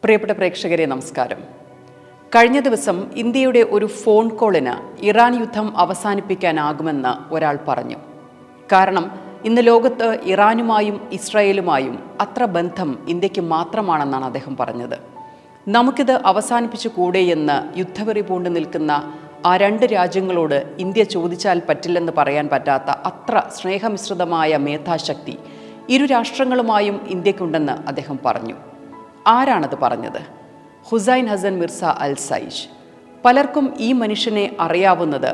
പ്രിയപ്പെട്ട പ്രേക്ഷകരെ നമസ്കാരം. കഴിഞ്ഞ ദിവസം ഇന്ത്യയുടെ ഒരു ഫോൺ കോളിന് ഇറാൻ യുദ്ധം അവസാനിപ്പിക്കാനാകുമെന്ന് ഒരാൾ പറഞ്ഞു. കാരണം ഇന്ന് ലോകത്ത് ഇറാനുമായും ഇസ്രായേലുമായും അത്ര ബന്ധം ഇന്ത്യക്ക് മാത്രമാണെന്നാണ് അദ്ദേഹം പറഞ്ഞത്. നമുക്കിത് അവസാനിപ്പിച്ചു കൂടെയെന്ന് യുദ്ധവെറി പൂണ്ടു നിൽക്കുന്ന ആ രണ്ട് രാജ്യങ്ങളോട് ഇന്ത്യ ചോദിച്ചാൽ പറ്റില്ലെന്ന് പറയാൻ പറ്റാത്ത അത്ര സ്നേഹമിശ്രിതമായ മേധാശക്തി ഇരു രാഷ്ട്രങ്ങളുമായും ഇന്ത്യക്കുണ്ടെന്ന് അദ്ദേഹം പറഞ്ഞു. ആരാണത് പറഞ്ഞത്? ഹുസൈൻ ഹസൻ മിർസ അൽ സൈജ്. പലർക്കും ഈ മനുഷ്യനെ അറിയാവുന്നത്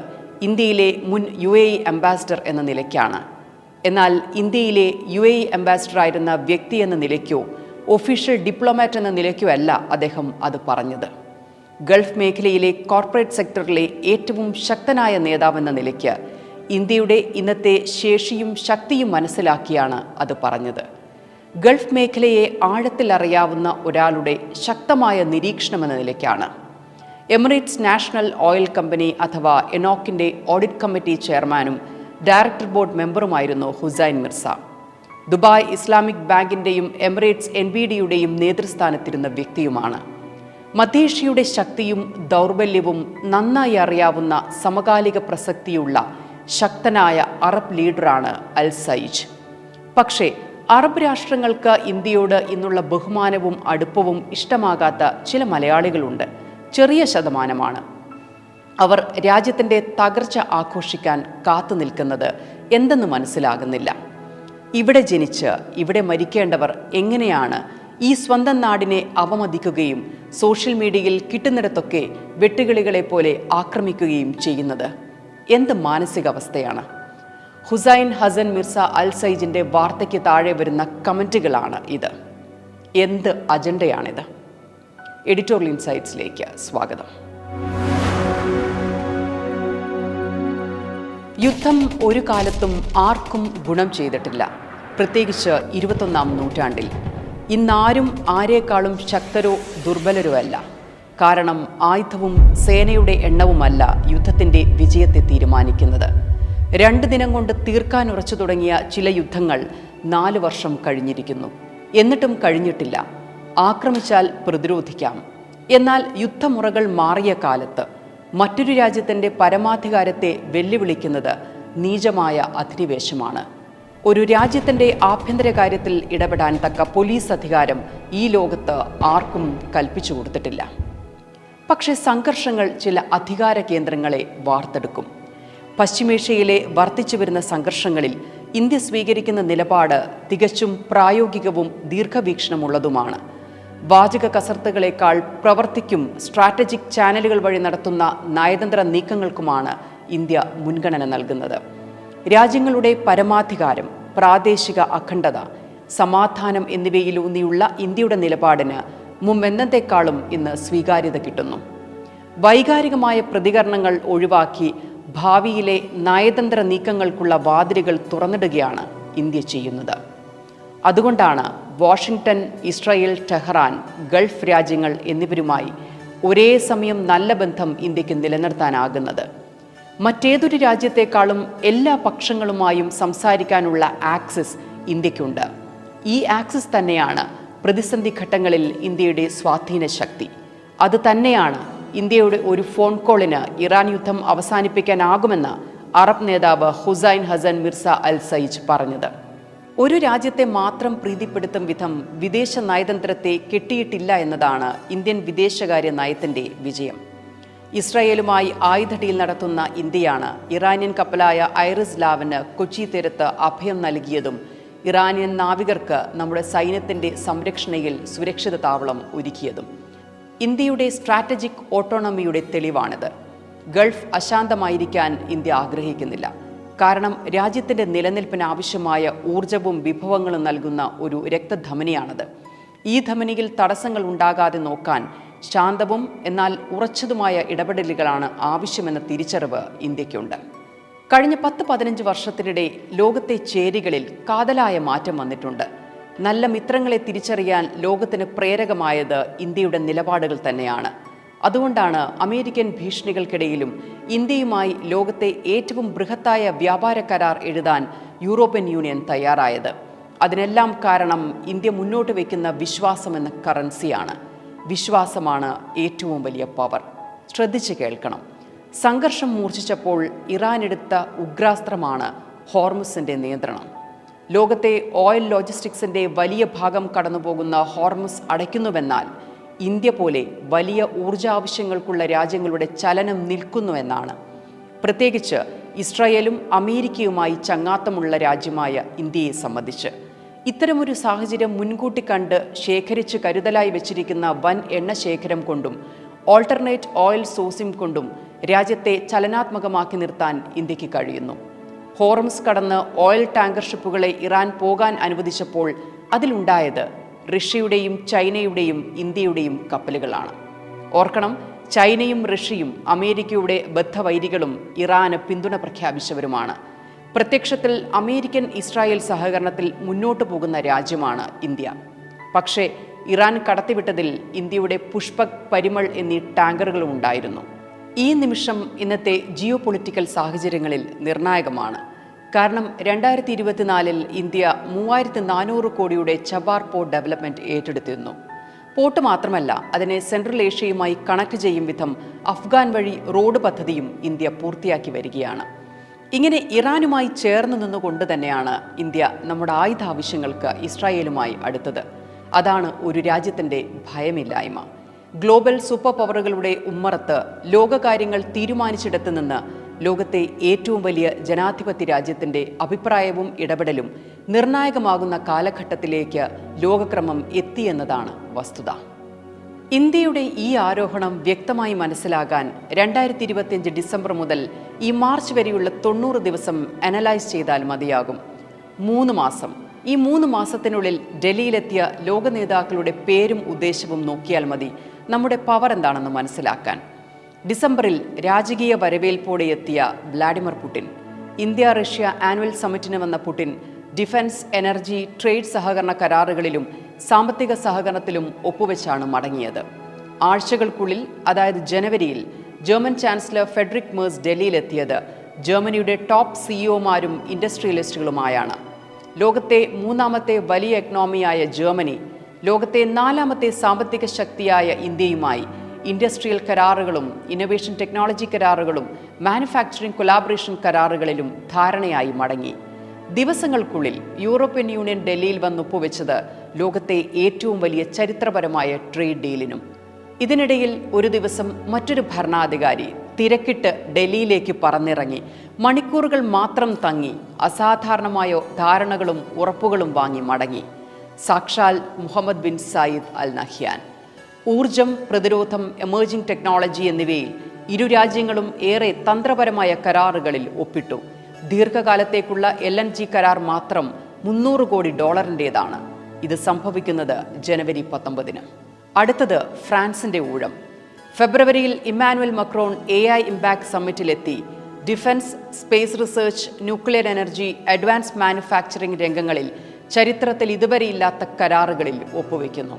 ഇന്ത്യയിലെ മുൻ UAE അംബാസിഡർ എന്ന നിലയ്ക്കാണ്. എന്നാൽ ഇന്ത്യയിലെ UAE അംബാസിഡറായിരുന്ന വ്യക്തി എന്ന നിലയ്ക്കോ ഒഫീഷ്യൽ ഡിപ്ലോമാറ്റ് എന്ന നിലയ്ക്കോ അല്ല അദ്ദേഹം അത് പറഞ്ഞത്. ഗൾഫ് മേഖലയിലെ കോർപ്പറേറ്റ് സെക്ടറിലെ ഏറ്റവും ശക്തനായ നേതാവെന്ന നിലയ്ക്ക് ഇന്ത്യയുടെ ഇന്നത്തെ ശേഷിയും ശക്തിയും മനസ്സിലാക്കിയാണ് അത് പറഞ്ഞത്. ഗൾഫ് മേഖലയെ ആഴത്തിൽ അറിയാവുന്ന ഒരാളുടെ ശക്തമായ നിരീക്ഷണമെന്ന നിലയ്ക്കാണ്. എമിറേറ്റ്സ് നാഷണൽ ഓയിൽ കമ്പനി അഥവാ എനോക്കിൻ്റെ ഓഡിറ്റ് കമ്മിറ്റി ചെയർമാനും ഡയറക്ടർ ബോർഡ് മെമ്പറുമായിരുന്നു ഹുസൈൻ മിർസ. ദുബായ് ഇസ്ലാമിക് ബാങ്കിൻ്റെയും എമിറേറ്റ്സ് NBDയുടെയും നേതൃസ്ഥാനത്തിരുന്ന വ്യക്തിയുമാണ്. മധ്യേഷ്യയുടെ ശക്തിയും ദൗർബല്യവും നന്നായി അറിയാവുന്ന സമകാലിക പ്രസക്തിയുള്ള ശക്തനായ അറബ് ലീഡറാണ് അൽ സൈജ്. പക്ഷേ അറബ് രാഷ്ട്രങ്ങൾക്ക് ഇന്ത്യയോട് ഇന്നുള്ള ബഹുമാനവും അടുപ്പവും ഇഷ്ടമാകാത്ത ചില മലയാളികളുണ്ട്. ചെറിയ ശതമാനമാണ്. അവർ രാജ്യത്തിൻ്റെ തകർച്ച ആഘോഷിക്കാൻ കാത്തു നിൽക്കുന്നത് എന്തെന്ന് മനസ്സിലാകുന്നില്ല. ഇവിടെ ജനിച്ച് ഇവിടെ മരിക്കേണ്ടവർ എങ്ങനെയാണ് ഈ സ്വന്തം നാടിനെ അവമതിക്കുകയും സോഷ്യൽ മീഡിയയിൽ കിട്ടുന്നിടത്തൊക്കെ വെട്ടുകിളികളെ പോലെ ആക്രമിക്കുകയും ചെയ്യുന്നത്? എന്ത് മാനസികാവസ്ഥയാണ്? ഹുസൈൻ ഹസൻ മിർസ അൽ സൈജിൻ്റെ വാർത്തയ്ക്ക് താഴെ വരുന്ന കമൻറ്റുകളാണ് ഇത്. എന്ത് അജണ്ടയാണിത്? എഡിറ്റോറിയൽ ഇൻസൈറ്റ്സിലേക്ക് സ്വാഗതം. യുദ്ധം ഒരു കാലത്തും ആർക്കും ഗുണം ചെയ്തിട്ടില്ല, പ്രത്യേകിച്ച് 21ാം നൂറ്റാണ്ടിൽ. ഇന്നാരും ആരേക്കാളും ശക്തരോ ദുർബലരോ അല്ല. കാരണം ആയുധവും സേനയുടെ എണ്ണവുമല്ല യുദ്ധത്തിൻ്റെ വിജയത്തെ തീരുമാനിക്കുന്നത്. 2 ദിനം കൊണ്ട് തീർക്കാൻ ഉറച്ചു തുടങ്ങിയ ചില യുദ്ധങ്ങൾ 4 വർഷം കഴിഞ്ഞിരിക്കുന്നു. എന്നിട്ടും കഴിഞ്ഞിട്ടില്ല. ആക്രമിച്ചാൽ പ്രതിരോധിക്കാം. എന്നാൽ യുദ്ധമുറകൾ മാറിയ കാലത്ത് മറ്റൊരു രാജ്യത്തിൻ്റെ പരമാധികാരത്തെ വെല്ലുവിളിക്കുന്നത് നീചമായ അധിനിവേശമാണ്. ഒരു രാജ്യത്തിൻ്റെ ആഭ്യന്തര കാര്യത്തിൽ ഇടപെടാൻ തക്ക പോലീസ് അധികാരം ഈ ലോകത്ത് ആർക്കും കൽപ്പിച്ചു കൊടുത്തിട്ടില്ല. പക്ഷേ സംഘർഷങ്ങൾ ചില അധികാര കേന്ദ്രങ്ങളെ വാർത്തെടുക്കും. പശ്ചിമേഷ്യയിലെ വർദ്ധിച്ചു വരുന്ന സംഘർഷങ്ങളിൽ ഇന്ത്യ സ്വീകരിക്കുന്ന നിലപാട് തികച്ചും പ്രായോഗികവും ദീർഘവീക്ഷണമുള്ളതുമാണ്. വാചക കസർത്തുകളേക്കാൾ പ്രവർത്തിക്കും സ്ട്രാറ്റജിക് ചാനലുകൾ വഴി നടത്തുന്ന നയതന്ത്ര നീക്കങ്ങൾക്കുമാണ് ഇന്ത്യ മുൻഗണന നൽകുന്നത്. രാജ്യങ്ങളുടെ പരമാധികാരം, പ്രാദേശിക അഖണ്ഡത, സമാധാനം എന്നിവയിലൂന്നിയുള്ള ഇന്ത്യയുടെ നിലപാടിന് മുമ്പെന്നത്തേക്കാളും ഇന്ന് സ്വീകാര്യത കിട്ടുന്നു. വൈകാരികമായ പ്രതികരണങ്ങൾ ഒഴിവാക്കി ഭാവിയിലെ നയതന്ത്ര നീക്കങ്ങൾക്കുള്ള വാതിലുകൾ തുറന്നിടുകയാണ് ഇന്ത്യ ചെയ്യുന്നത്. അതുകൊണ്ടാണ് വാഷിംഗ്ടൺ, ഇസ്രായേൽ, ടെഹ്റാൻ, ഗൾഫ് രാജ്യങ്ങൾ എന്നിവരുമായി ഒരേ സമയം നല്ല ബന്ധം ഇന്ത്യക്ക് നിലനിർത്താനാകുന്നത്. മറ്റേതൊരു രാജ്യത്തെക്കാളും എല്ലാ പക്ഷങ്ങളുമായും സംസാരിക്കാനുള്ള ആക്സസ് ഇന്ത്യക്കുണ്ട്. ഈ ആക്സസ് തന്നെയാണ് പ്രതിസന്ധി ഘട്ടങ്ങളിൽ ഇന്ത്യയുടെ സ്വാധീന ശക്തി. അത് തന്നെയാണ് ഇന്ത്യയുടെ ഒരു ഫോൺ കോളിന് ഇറാൻ യുദ്ധം അവസാനിപ്പിക്കാനാകുമെന്ന് അറബ് നേതാവ് ഹുസൈൻ ഹസൻ മിർസ അൽ സൈജ് പറഞ്ഞത്. ഒരു രാജ്യത്തെ മാത്രം പ്രീതിപ്പെടുത്തും വിധം വിദേശ നയതന്ത്രത്തെ കെട്ടിയിട്ടില്ല എന്നതാണ് ഇന്ത്യൻ വിദേശകാര്യ നയത്തിൻ്റെ വിജയം. ഇസ്രായേലുമായി ആയുധ ഡീൽ നടത്തുന്ന ഇന്ത്യയാണ് ഇറാനിയൻ കപ്പലായ ഐറിസ് ലാവിന് കൊച്ചി തീരത്ത് അഭയം നൽകിയതും ഇറാനിയൻ നാവികർക്ക് നമ്മുടെ സൈന്യത്തിൻ്റെ സംരക്ഷണയിൽ സുരക്ഷിത താവളം ഒരുക്കിയതും. ഇന്ത്യയുടെ സ്ട്രാറ്റജിക് ഓട്ടോണമിയുടെ തെളിവാണിത്. ഗൾഫ് അശാന്തമായിരിക്കാൻ ഇന്ത്യ ആഗ്രഹിക്കുന്നില്ല. കാരണം രാജ്യത്തിൻ്റെ നിലനിൽപ്പിന് ആവശ്യമായ ഊർജവും വിഭവങ്ങളും നൽകുന്ന ഒരു രക്തധമനിയാണത്. ഈ ധമനിയിൽ തടസ്സങ്ങൾ ഉണ്ടാകാതെ നോക്കാൻ ശാന്തവും എന്നാൽ ഉറച്ചതുമായ ഇടപെടലുകളാണ് ആവശ്യമെന്ന തിരിച്ചറിവ് ഇന്ത്യക്കുണ്ട്. കഴിഞ്ഞ 10-15 വർഷത്തിനിടെ ലോകത്തെ ചേരികളിൽ കാതലായ മാറ്റം വന്നിട്ടുണ്ട്. നല്ല മിത്രങ്ങളെ തിരിച്ചറിയാൻ ലോകത്തിന് പ്രേരകമായത് ഇന്ത്യയുടെ നിലപാടുകൾ തന്നെയാണ്. അതുകൊണ്ടാണ് അമേരിക്കൻ ഭീഷണികൾക്കിടയിലും ഇന്ത്യയുമായി ലോകത്തെ ഏറ്റവും ബൃഹത്തായ വ്യാപാര കരാർ എഴുതാൻ യൂറോപ്യൻ യൂണിയൻ തയ്യാറായത്. അതിനെല്ലാം കാരണം ഇന്ത്യ മുന്നോട്ട് വയ്ക്കുന്ന വിശ്വാസം എന്ന കറൻസിയാണ്. വിശ്വാസമാണ് ഏറ്റവും വലിയ പവർ. ശ്രദ്ധിച്ച് കേൾക്കണം. സംഘർഷം മൂർച്ഛിച്ചപ്പോൾ ഇറാൻ എടുത്ത ഉഗ്രാസ്ത്രമാണ് ഹോർമുസിൻ്റെ നിയന്ത്രണം. ലോകത്തെ ഓയിൽ ലോജിസ്റ്റിക്സിൻ്റെ വലിയ ഭാഗം കടന്നുപോകുന്ന ഹോർമുസ് അടയ്ക്കുന്നുവെന്നാൽ ഇന്ത്യ പോലെ വലിയ ഊർജാവശ്യങ്ങൾക്കുള്ള രാജ്യങ്ങളുടെ ചലനം നിൽക്കുന്നുവെന്നാണ്. പ്രത്യേകിച്ച് ഇസ്രായേലും അമേരിക്കയുമായി ചങ്ങാത്തമുള്ള രാജ്യമായ ഇന്ത്യയെ സംബന്ധിച്ച്. ഇത്തരമൊരു സാഹചര്യം മുൻകൂട്ടി കണ്ട് ശേഖരിച്ച് കരുതലായി വെച്ചിരിക്കുന്ന വൻ എണ്ണശേഖരം കൊണ്ടും ഓൾട്ടർനേറ്റ് ഓയിൽ സോഴ്സിംഗ് കൊണ്ടും രാജ്യത്തെ ചലനാത്മകമാക്കി നിർത്താൻ ഇന്ത്യക്ക് കഴിയുന്നു. ഹോർമുസ് കടന്ന് ഓയിൽ ടാങ്കർ ഷിപ്പുകളെ ഇറാൻ പോകാൻ അനുവദിച്ചപ്പോൾ അതിലുണ്ടായത് റഷ്യയുടെയും ചൈനയുടെയും ഇന്ത്യയുടെയും കപ്പലുകളാണ്. ഓർക്കണം, ചൈനയും റഷ്യയും അമേരിക്കയുടെ ബദ്ധവൈരികളും ഇറാന് പിന്തുണ പ്രഖ്യാപിച്ചവരുമാണ്. പ്രത്യക്ഷത്തിൽ അമേരിക്കൻ ഇസ്രായേൽ സഹകരണത്തിൽ മുന്നോട്ടു പോകുന്ന രാജ്യമാണ് ഇന്ത്യ. പക്ഷേ ഇറാൻ കടത്തിവിട്ടതിൽ ഇന്ത്യയുടെ പുഷ്പക്, പരിമൾ എന്നീ ടാങ്കറുകളും ഉണ്ടായിരുന്നു. ഈ നിമിഷം ഇന്നത്തെ ജിയോ പൊളിറ്റിക്കൽ സാഹചര്യങ്ങളിൽ നിർണായകമാണ്. കാരണം 2024 ഇന്ത്യ 3400 കോടിയുടെ ചബാർ പോർട്ട് ഡെവലപ്മെന്റ് ഏറ്റെടുത്തിരുന്നു. പോർട്ട് മാത്രമല്ല, അതിനെ സെൻട്രൽ ഏഷ്യയുമായി കണക്ട് ചെയ്യും വിധം അഫ്ഗാൻ വഴി റോഡ് പദ്ധതിയും ഇന്ത്യ പൂർത്തിയാക്കി വരികയാണ്. ഇങ്ങനെ ഇറാനുമായി ചേർന്ന് നിന്നുകൊണ്ട് തന്നെയാണ് ഇന്ത്യ നമ്മുടെ ആയുധ ആവശ്യങ്ങൾക്ക് ഇസ്രായേലുമായി അടുത്തത്. അതാണ് ഒരു രാജ്യത്തിൻ്റെ ഭയമില്ലായ്മ. ഗ്ലോബൽ സൂപ്പർ പവറുകളുടെ ഉമ്മറത്ത് ലോകകാര്യങ്ങൾ തീരുമാനിച്ചിടത്ത് നിന്ന് ലോകത്തെ ഏറ്റവും വലിയ ജനാധിപത്യ രാജ്യത്തിൻ്റെ അഭിപ്രായവും ഇടപെടലും നിർണായകമാകുന്ന കാലഘട്ടത്തിലേക്ക് ലോകക്രമം എത്തിയെന്നതാണ് വസ്തുത. ഇന്ത്യയുടെ ഈ ആരോഹണം വ്യക്തമായി മനസ്സിലാകാൻ 2025 ഡിസംബർ മുതൽ ഈ മാർച്ച് വരെയുള്ള 90 ദിവസം അനലൈസ് ചെയ്താൽ മതിയാകും. 3 മാസം. ഈ 3 മാസത്തിനുള്ളിൽ ഡൽഹിയിലെത്തിയ ലോക നേതാക്കളുടെ പേരും ഉദ്ദേശവും നോക്കിയാൽ മതി നമ്മുടെ പവർ എന്താണെന്ന് മനസ്സിലാക്കാൻ. ഡിസംബറിൽ രാജകീയ വരവേൽപ്പോടെ എത്തിയ Vladimir Putin. India Russia annual സമ്മിറ്റിന് വന്ന പുടിൻ ഡിഫൻസ്, എനർജി, ട്രേഡ് സഹകരണ കരാറുകളിലും സാമ്പത്തിക സഹകരണത്തിലും ഒപ്പുവെച്ചാണ് മടങ്ങിയത്. ആഴ്ചകൾക്കുള്ളിൽ, അതായത് ജനുവരിയിൽ, ജർമ്മൻ ചാൻസലർ ഫെഡറിക് മേഴ്സ് ഡൽഹിയിലെത്തിയത് ജർമ്മനിയുടെ ടോപ്പ് സിഇഒമാരും ഇൻഡസ്ട്രിയലിസ്റ്റുകളുമായാണ്. ലോകത്തെ 3ാമത്തെ വലിയ എക്കണോമിയായ ജർമ്മനി ലോകത്തെ 4ാമത്തെ സാമ്പത്തിക ശക്തിയായ ഇന്ത്യയുമായി ഇൻഡസ്ട്രിയൽ കരാറുകളും ഇന്നൊവേഷൻ ടെക്നോളജി കരാറുകളും മാനുഫാക്ചറിംഗ് കൊലാബറേഷൻ കരാറുകളിലും ധാരണയായി മടങ്ങി. ദിവസങ്ങൾക്കുള്ളിൽ യൂറോപ്യൻ യൂണിയൻ ഡൽഹിയിൽ വന്ന് ഒപ്പുവെച്ചത് ലോകത്തെ ഏറ്റവും വലിയ ചരിത്രപരമായ ട്രേഡ് ഡീലിനും. ഇതിനിടയിൽ ഒരു ദിവസം മറ്റൊരു ഭരണാധികാരി തിരക്കിട്ട് ഡൽഹിയിലേക്ക് പറന്നിറങ്ങി മണിക്കൂറുകൾ മാത്രം തങ്ങി അസാധാരണമായ ധാരണകളും ഉറപ്പുകളും വാങ്ങി മടങ്ങി. സാക്ഷാൽ Mohammed bin Zayed Al Nahyan. ഊർജം, പ്രതിരോധം, എമേർജിംഗ് ടെക്നോളജി എന്നിവയിൽ ഇരു രാജ്യങ്ങളും ഏറെ തന്ത്രപരമായ കരാറുകളിൽ ഒപ്പിട്ടു. ദീർഘകാലത്തേക്കുള്ള LNG കരാർ മാത്രം $300 കോടി. ഇത് സംഭവിക്കുന്നത് ജനുവരി 19. അടുത്തത് ഫ്രാൻസിന്റെ ഊഴം. ഫെബ്രുവരിയിൽ ഇമ്മാനുവൽ മക്രോൺ AI ഇമ്പാക്ട് സമ്മിറ്റിലെത്തി defence, space research, nuclear energy, advance manufacturing രംഗങ്ങളിൽ ചരിത്രത്തിൽ ഇതുവരെയില്ലാത്ത കരാറുകളിൽ ഒപ്പുവെക്കുന്നു.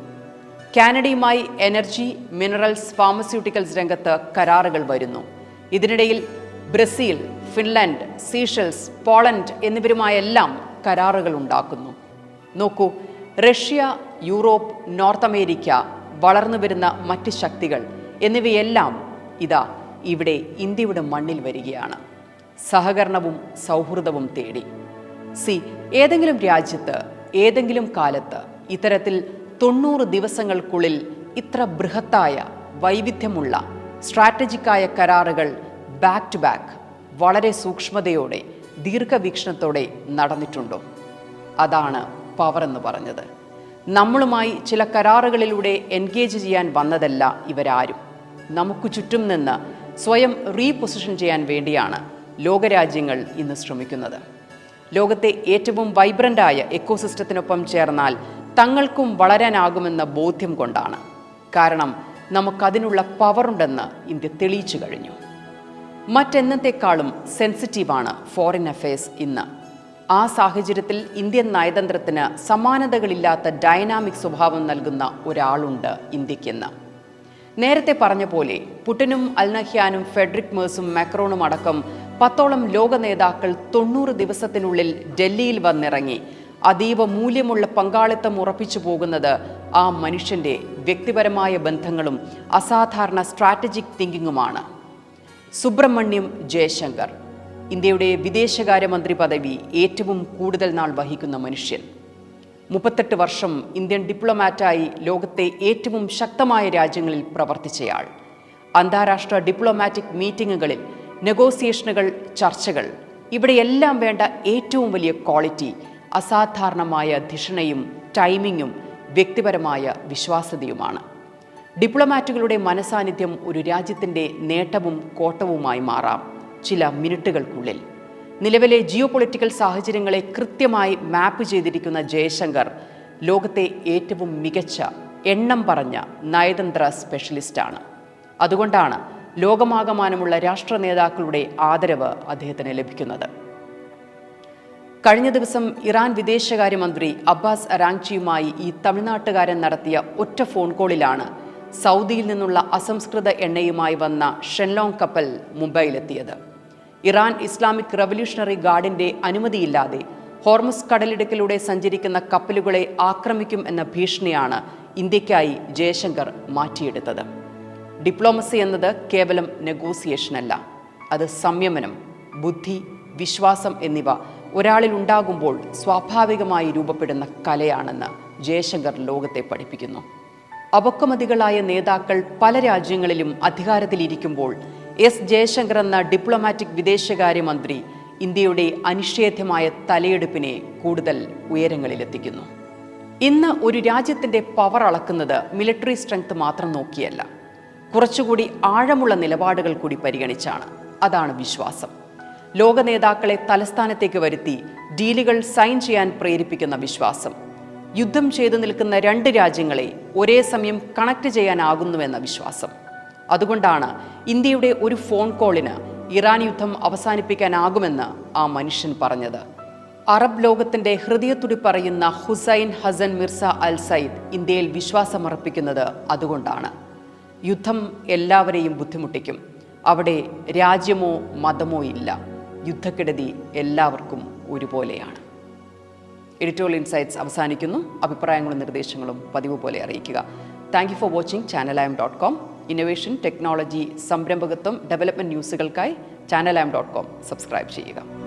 കാനഡയുമായി എനർജി, മിനറൽസ്, ഫാർമസ്യൂട്ടിക്കൽസ് രംഗത്ത് കരാറുകൾ വരുന്നു. ഇതിനിടയിൽ ബ്രസീൽ, ഫിൻലാൻഡ്, സീഷെൽസ്, പോളണ്ട് എന്നിവരുമായെല്ലാം കരാറുകൾ ഉണ്ടാക്കുന്നു. നോക്കൂ, റഷ്യ, യൂറോപ്പ്, നോർത്ത് അമേരിക്ക, വളർന്നു വരുന്ന മറ്റ് ശക്തികൾ എന്നിവയെല്ലാം ഇതാ ഇവിടെ ഇന്ത്യയുടെ മണ്ണിൽ വരികയാണ്. സഹകരണവും സൗഹൃദവും തേടി. ഏതെങ്കിലും രാജ്യത്ത് ഏതെങ്കിലും കാലത്ത് ഇത്തരത്തിൽ 90 ദിവസങ്ങൾക്കുള്ളിൽ ഇത്ര ബൃഹത്തായ, വൈവിധ്യമുള്ള, സ്ട്രാറ്റജിക്കായ കരാറുകൾ ബാക്ക് ടു ബാക്ക് വളരെ സൂക്ഷ്മതയോടെ, ദീർഘവീക്ഷണത്തോടെ നടന്നിട്ടുണ്ടോ? അതാണ് പവർ എന്ന് പറഞ്ഞത്. നമ്മളുമായി ചില കരാറുകളിലൂടെ എൻഗേജ് ചെയ്യാൻ വന്നതല്ല ഇവരാരും. നമുക്ക് ചുറ്റും നിന്ന് സ്വയം റീപൊസിഷൻ ചെയ്യാൻ വേണ്ടിയാണ് ലോകരാജ്യങ്ങൾ ഇന്ന് ശ്രമിക്കുന്നത്. ലോകത്തെ ഏറ്റവും വൈബ്രൻ്റായ എക്കോസിസ്റ്റത്തിനൊപ്പം ചേർന്നാൽ തങ്ങൾക്കും വളരാനാകുമെന്ന ബോധ്യം കൊണ്ടാണ്. കാരണം നമുക്കതിനുള്ള പവറുണ്ടെന്ന് ഇന്ത്യ തെളിയിച്ചു കഴിഞ്ഞു. മറ്റെന്നത്തെക്കാളും സെൻസിറ്റീവാണ് ഫോറിൻ അഫയേഴ്സ് ഇന്ന്. ആ സാഹചര്യത്തിൽ ഇന്ത്യൻ നയതന്ത്രത്തിന് സമാനതകളില്ലാത്ത ഡൈനാമിക് സ്വഭാവം നൽകുന്ന ഒരാളുണ്ട് ഇന്ത്യക്കെന്ന്. നേരത്തെ പറഞ്ഞ പോലെ പുടിനും അൽ നഹ്യാനും ഫെഡറിക് മേഴ്സും മാക്രോണും അടക്കം 10ഓളം ലോക നേതാക്കൾ 90 ദിവസത്തിനുള്ളിൽ ഡൽഹിയിൽ വന്നിറങ്ങി അതീവ മൂല്യമുള്ള പങ്കാളിത്തം ഉറപ്പിച്ചു പോകുന്നത് ആ മനുഷ്യൻ്റെ വ്യക്തിപരമായ ബന്ധങ്ങളും അസാധാരണ സ്ട്രാറ്റജിക് തിങ്കിങ്ങുമാണ്. സുബ്രഹ്മണ്യം ജയശങ്കർ, ഇന്ത്യയുടെ വിദേശകാര്യമന്ത്രി പദവി ഏറ്റവും കൂടുതൽ നാൾ വഹിക്കുന്ന മനുഷ്യൻ. 38 വർഷം ഇന്ത്യൻ ഡിപ്ലോമാറ്റായി ലോകത്തെ ഏറ്റവും ശക്തമായ രാജ്യങ്ങളിൽ പ്രവർത്തിച്ചയാൾ. അന്താരാഷ്ട്ര ഡിപ്ലോമാറ്റിക് മീറ്റിങ്ങുകളിൽ നെഗോസിയേഷനുകൾ, ചർച്ചകൾ, ഇവിടെയെല്ലാം വേണ്ട ഏറ്റവും വലിയ ക്വാളിറ്റി അസാധാരണമായ ധിഷണയും ടൈമിങ്ങും വ്യക്തിപരമായ വിശ്വാസ്യതയുമാണ്. ഡിപ്ലോമാറ്റുകളുടെ മനസാന്നിധ്യം ഒരു രാജ്യത്തിൻ്റെ നേട്ടവും കോട്ടവുമായി മാറാം ചില മിനിറ്റുകൾക്കുള്ളിൽ. നിലവിലെ ജിയോ പൊളിറ്റിക്കൽ സാഹചര്യങ്ങളെ കൃത്യമായി മാപ്പ് ചെയ്തിരിക്കുന്ന ജയശങ്കർ ലോകത്തെ ഏറ്റവും മികച്ച എണ്ണം പറഞ്ഞ നയതന്ത്ര സ്പെഷ്യലിസ്റ്റാണ്. അതുകൊണ്ടാണ് ലോകമാകമാനമുള്ള രാഷ്ട്ര നേതാക്കളുടെ ആദരവ് അദ്ദേഹത്തിന് ലഭിക്കുന്നത്. കഴിഞ്ഞ ദിവസം ഇറാൻ വിദേശകാര്യമന്ത്രി അബ്ബാസ് അറാങ്ചിയുമായി ഈ തമിഴ്നാട്ടുകാരൻ നടത്തിയ ഒറ്റ ഫോൺ കോളിലാണ് സൗദിയിൽ നിന്നുള്ള അസംസ്കൃത എണ്ണയുമായി വന്ന ഷെൻലോങ് കപ്പൽ മുംബൈയിലെത്തിയത്. ഇറാൻ ഇസ്ലാമിക് റവല്യൂഷണറി ഗാർഡിന്റെ അനുമതിയില്ലാതെ ഹോർമുസ് കടലിടുക്കിലൂടെ സഞ്ചരിക്കുന്ന കപ്പലുകളെ ആക്രമിക്കും എന്ന ഭീഷണിയാണ് ഇന്ത്യക്കായി ജയശങ്കർ മാറ്റിയെടുത്തത്. ഡിപ്ലോമസി എന്നത് കേവലം നെഗോസിയേഷനല്ല, അത് സംയമനം, ബുദ്ധി, വിശ്വാസം എന്നിവ ഒരാളിൽ ഉണ്ടാകുമ്പോൾ സ്വാഭാവികമായി രൂപപ്പെടുന്ന കലയാണെന്ന് ജയശങ്കർ ലോകത്തെ പഠിപ്പിക്കുന്നു. അപക്വമതികളായ നേതാക്കൾ പല രാജ്യങ്ങളിലും അധികാരത്തിലിരിക്കുമ്പോൾ എസ് ജയശങ്കർ എന്ന ഡിപ്ലോമാറ്റിക് വിദേശകാര്യമന്ത്രി ഇന്ത്യയുടെ അനിഷേധ്യമായ തലയെടുപ്പിനെ കൂടുതൽ ഉയരങ്ങളിലെത്തിക്കുന്നു. ഇന്ന് ഒരു രാജ്യത്തിൻ്റെ പവർ അളക്കുന്നത് മിലിറ്ററി സ്ട്രെങ്ത് മാത്രം നോക്കിയല്ല, കുറച്ചുകൂടി ആഴമുള്ള നിലപാടുകൾ കൂടി പരിഗണിച്ചാണ്. അതാണ് വിശ്വാസം. ലോക നേതാക്കളെ തലസ്ഥാനത്തേക്ക് വരുത്തി ഡീലുകൾ സൈൻ ചെയ്യാൻ പ്രേരിപ്പിക്കുന്ന വിശ്വാസം. യുദ്ധം ചെയ്തു നിൽക്കുന്ന 2 രാജ്യങ്ങളെ ഒരേ സമയം കണക്ട് ചെയ്യാനാകുന്നുവെന്ന വിശ്വാസം. അതുകൊണ്ടാണ് ഇന്ത്യയുടെ ഒരു ഫോൺ കോളിന് ഇറാൻ യുദ്ധം അവസാനിപ്പിക്കാനാകുമെന്ന് ആ മനുഷ്യൻ പറഞ്ഞത്. അറബ് ലോകത്തിൻ്റെ ഹൃദയത്തുടി പറയുന്ന ഹുസൈൻ ഹസൻ മിർസ അൽ സയ്ദ് ഇന്ത്യയിൽ വിശ്വാസമർപ്പിക്കുന്നത് അതുകൊണ്ടാണ്. യുദ്ധം എല്ലാവരെയും ബുദ്ധിമുട്ടിക്കും. അവിടെ രാജ്യമോ മതമോ ഇല്ല. യുദ്ധക്കെടുതി എല്ലാവർക്കും ഒരുപോലെയാണ്. എഡിറ്റോറിയൽ ഇൻസൈറ്റ്സ് അവസാനിക്കുന്നു. അഭിപ്രായങ്ങളും നിർദ്ദേശങ്ങളും പതിവ് പോലെ അറിയിക്കുക. Thank you for watching channelime.com. Innovation, technology, സംരംഭകത്വം, ഡെവലപ്മെൻറ്റ് ന്യൂസുകൾക്കായി channelime.com സബ്സ്ക്രൈബ് ചെയ്യുക.